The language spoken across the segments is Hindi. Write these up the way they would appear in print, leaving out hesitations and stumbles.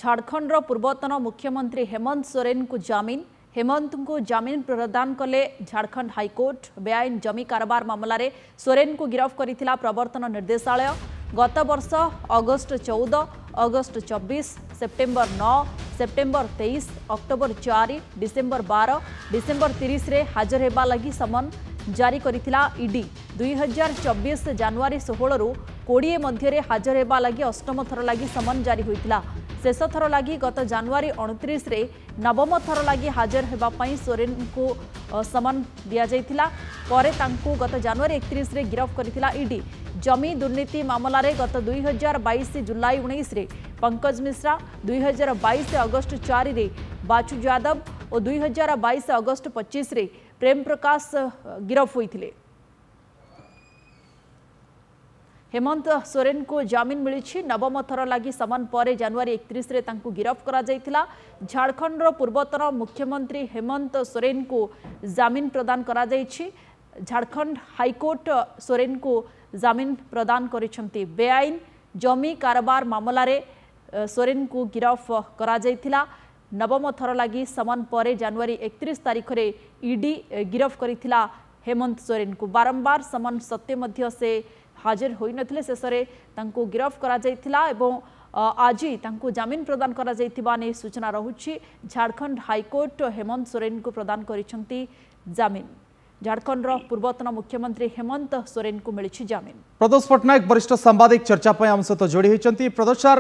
झारखंड पूर्वतन मुख्यमंत्री हेमंत सोरेन को जामिन। हेमंत को जामिन प्रदान कले झारखंड हाईकोर्ट। बेआईन जमी कारबार मामलें सोरेन को गिरफ्त करथिला प्रवर्तन निर्देशालय। गत वर्ष अगस्त 14, अगस्त 24, September 9, September 23, October 4, December 12, December 30 रे हाजर हेबा लगी समन जारी करिथिला ईडी। 2024 जनवरी 16 रु 20 मध्य हाजर हेबा लगी अष्टम थर लगी समन जारी होइथिला। शेष थर लगी गत जनवरी 29 रे नवम थर लगी हाजर हेबा पई सोरेन को समन दिया जाइथिला। परे तांको गत जनवरी 31 रे गिरफ्त करथिला ईडी। जमी दुर्नीति मामला रे गत 2022 जुलाई 19 रे पंकज मिश्रा, 2022 अगस्त 4 रे बाचू यादव और 2022 अगस्त 25 रे प्रेम प्रकाश गिरफ्त होइथिले। हेमंत सोरेन को जामिन मिली। नवम थर लगी समन पर जनवरी 31 रे तांको गिरफ्त करा जाइथिला। झारखंड पूर्वतन मुख्यमंत्री हेमंत सोरेन को जामिन प्रदान करा जाइछि। झारखंड हाईकोर्ट सोरेन को जामिन प्रदान करिसेंती। बेआईन जमी कारबार मामलें सोरेन को गिरफ्त करा जाइथिला। नवम थर लगी समन पर जनवरी 31 तारीख रे ईडी गिरफ्त करिथिला हेमंत सोरेन को। बारंबार समन सत्य मध्य से हाजिर होई नथिले। शेषरे तांको गिरफ्त करा जाइथिला एवं आज तांको जामिन प्रदान करा जाइथिबा नै सूचना रहुछि। झारखंड हाईकोर्ट हेमंत सोरेन को प्रदान करिसेंती जामिन। झारखंड पूर्वतन मुख्यमंत्री हेमंत सोरेन को मिली जामिन। प्रदोष पट्टनायक वरिष्ठ सांबादिक चर्चा पर आम सहित जोड़ी होती। प्रदोष सर,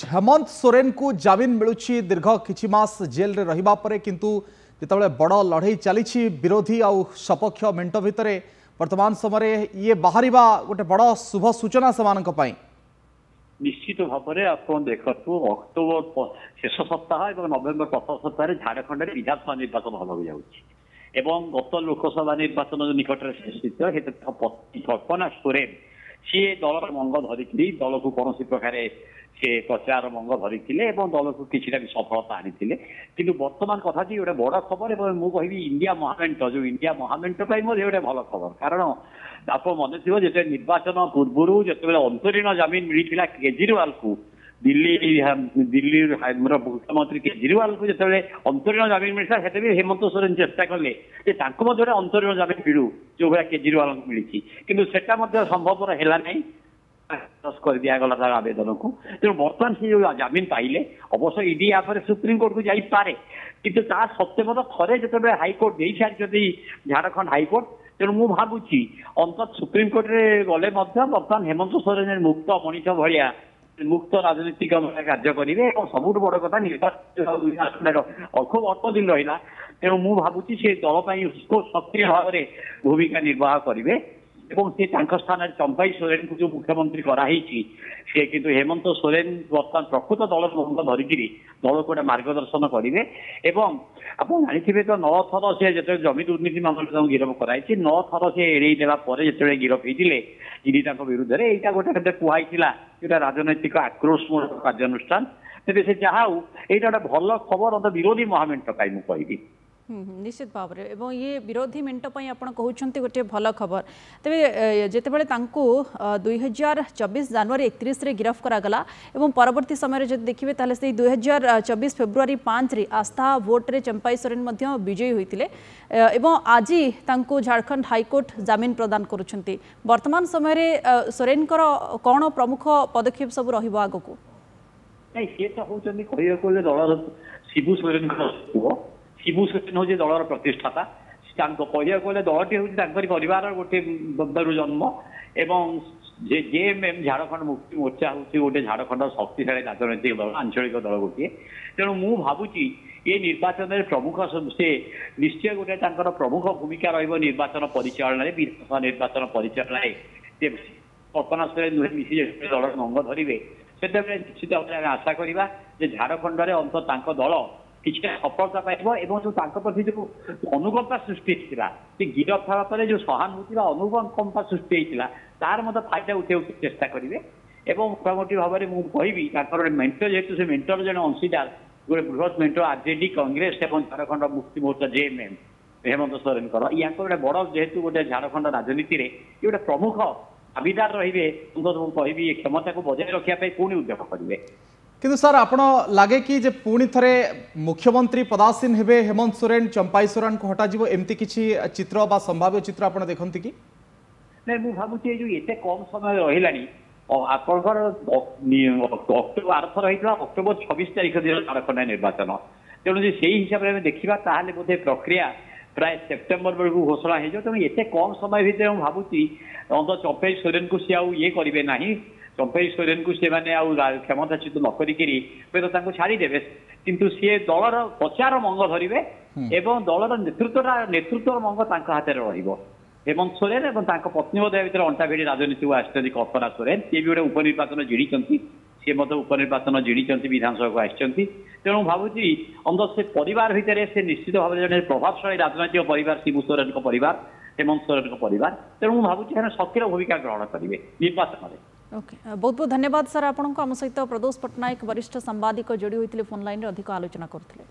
हेमंत सोरेन को जामिन मिलूची दीर्घ किछि मास जेल रे रहिबा परे, किंतु जेतबेले बड़ लड़ई चली विरोधी आउ सपक्ष मेंट भितर वर्तमान समय ये बाहर गोटे बड़ शुभ सूचना सेमानक पई। निश्चित भाव में आप देखु अक्टोबर शेष सप्ताह और नवेम्बर प्रथम सप्ताह झारखंड में विधानसभा निर्वाचन होगा जाऊँगी। गत लोकसभा निर्वाचन निकट में शेषित पत्नी कल्पना सोरेन सी दलर मंग धरिक दल को कौन प्रकार से प्रचार मंग धरी दल को किसी भी सफलता आनी कि बर्तमान कथा गोटे बड़ खबर मुझे कहि इंडिया महामेंट जो इंडिया महामेंट गोटे भल खबर। कारण आप मन थी जो निर्वाचन पूर्व जो अंतरीण जमीन मिलता केजरीवाल को दिल्ली मुख्यमंत्री केजरीवाल को जो अंतरीण जमीन मिलता है भी हेमंत सोरेन चेष्टा कले अंतरीण जमीन मिलू जो भाया केजरीवाल को मिली कि संभव है ना कर दिगला तार आवेदन को। तेणु बर्तमान से जो जमीन पाइले अवश्य ईडी या सुप्रीम कोर्ट को जापे कि सत्य मत थे जो हाईकोर्ट दे सारी झारखंड हाईकोर्ट। तेणु मु भावुची अंत सुप्रीम कोर्ट रे गले बर्तमान हेमंत सोरेन मुक्त मनीष भाया मुक्त राजनीतिक कार्य करेंगे। सबुठ बड़ कथा निर्वाचन खूब अल्प दिन रहा। तेणु मु भावुची से दल सक्रिय भाव में भूमिका निर्वाह करेंगे से स्थान चंपाई सोरेन को जो मुख्यमंत्री कराई सी किंतु हेमंत सोरेन बर्तमान प्रकृत दल मंग धरिक दल को गोटे मार्गदर्शन करेंगे। आप जानते तो 9 थर से जो जमी दुर्नीति मामला गिरफ्त कराई 9 थर से एड़े देवापर जो गिरफ्त होते ईडी विरुद्ध में यहाँ गोटे कहला जोटा राजनैतिक आक्रोशमूलक कार्यानुष्ठान। तेज से जहाँ यहाँ गोटे भल खबर विरोधी महामेंट पाई मुझे निश्चित भाव में ये विरोधी मेंट पर आप कहते गोटे भल खबर। तेज जितेबाला 2024 जनवरी 31 रे गिरफ्त करागला एवं परवर्ती समय जब देखिए ताले से 2024 फेब्रुआरी 5 रे आस्था भोट रे चंपाई सोरेन विजयी होते एवं आज तांको झारखंड हाईकोर्ट जामिन प्रदान करुछंती। वर्तमान समय सोरेन कौन प्रमुख पदक्षेप सब रहिबो आगो को? नहीं सी तो होचंदी कहले दल शिबू सोरेन शिबू सोरेन हूँ दलर प्रतिष्ठाता कहया गले दलटी हूँ परिवार गोटे जन्म एवं जेएमएम झारखंड मुक्ति मोर्चा हूँ गोटे झारखंड शक्तिशाली राजनैतिक दल आंचलिक दल गोटे। तेणु मु भावुची ये निर्वाचन में प्रमुख से निश्चय गोटे प्रमुख भूमिका निर्वाचन परिचालन विधानसभा निर्वाचन परिचालन कल्पना सोरेन नुहे मिसी दल मंग धरवे से निश्चित भाव में आशा करवा झारखंड में अंत दल किसी सफलता पाइब जो प्रति जो अनुकंपा सृष्टि गिरफ्त होगा जो सहानुभूति अनुकंपा सृष्टि होता तार मत फायदा उठे चेष्टा करेंगे। मुख्यमंत्री भाव में मुझे मेंटर जेहतु से मेंटर जन अंशीदार गोटे बृहत मेंटर आरजेडी कांग्रेस और झारखंड मुक्ति मोर्चा जेएमएम हेमंत सोरेन या गोटे बड़ जेहतु गोटे झारखंड राजनीति में ये गोटे प्रमुख दाबीदार रे कह क्षमता को बजाय रखापी पुणी उद्यम करेंगे। किंतु सर आपण लगे कि जे पुणी थरे मुख्यमंत्री पदासीन हेबे हेमंत सोरेन चंपाई सोरेन को हटा जीवो एमती किछि चित्र बा संभाव्य चित्र आपण देखंती कि नहीं मु भाबुची जो एते कम समय रहिलानी आपनकर अक्टोबर आरथर होइतला अक्टोबर 26 तारिख दिन झारखंड निर्वाचन तेणु जे सेही हिसाब रे देखिबा ताहाले बोधे प्रक्रिया प्राय सेप्टेम्बर बेलू घोषणा हो तेणु एते कम समय भितर मु भाबुची अंत चंपाई सोरेन को सी आउ ये करिवे नाही चंपाई सोरेन को से माने आउ क्षमताच्युत न करिकिरी तो तांको छाड़ी देबे किंतु सी दलर प्रचार मंग धरिवे एवं दलर नेतृत्व मंग तांको हाथ में रहिबो हेमंत सोरेन और पत्नी भर अंटा भिड़ी राजनीति को आसती कल्पना सोरेन सी भी गोटे उपनिर्वाचन जिड़ी सी उपनिर्वाचन जिड़ी विधानसभा को आसती तेणु भावुची अंदर से परिवार भितर से निश्चित भाव जन प्रभावशाली राजनैतिक परिवार शिबू सोरेन परिवार हेमंत सोरेन परिवार तेणु भावुची सक्रिय भूमिका ग्रहण करेंगे निर्वाचन में। ओके बहुत बहुत धन्यवाद सर आपको आम सहित प्रदोष पट्टनायक वरिष्ठ सांबादिक जोड़ी होते फोन लाइन अधिक आलोचना करते।